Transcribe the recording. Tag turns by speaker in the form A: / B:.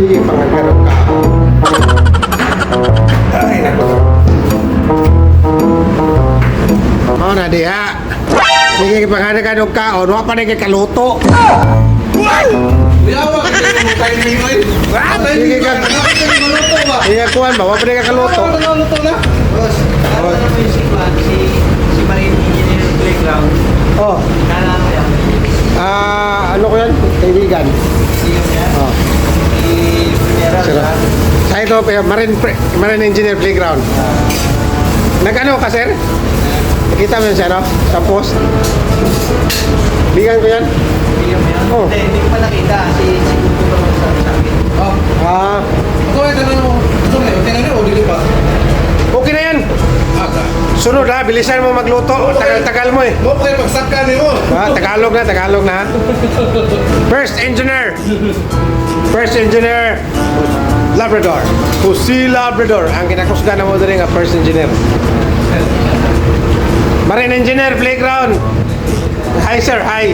A: Sige, pangagarap ka. Ay, naku. Mao na diha. Sige, pangagarap ka. O, nuha pa na kay kaluto.
B: Yawa ka din mo kayo ni Moy.
A: Sige ka. Sige, kuhan ba? Huwag pa na kay kaluto.
B: Luto na.
C: Boss, alam mo yung si Marine Engineer Playground.
A: Oh,
C: Kala ko yan.
A: ano ko yan? Kaibigan.
C: Yung yan.
A: Oh.
C: Si Primera
A: Sira.
C: sa
A: Sa ito, Marine Engineer Playground. Nag-ano ka, sir? Nakita mo yun, sir, no? Sa post. Bigan ko yan.
C: Yung yan.
A: Oh.
C: Hindi ko pa nakita. Si Kuko pa magsabi sa akin.
B: Oh.
A: Ah,
B: Ito ay tanong mo. Ito na yun. Tinanong o dili pa?
A: okay na yan.
B: Aga.
A: Sunod ha, bilisan mo magluto. Tagal-tagal mo eh.
B: Mo kayo magsaka ni mo.
A: Tagalog na. First engineer, Labrador. Jose Labrador. Ang kinakusga na mo doon nga first engineer. Marine Engineer Playground. Hi sir, hi.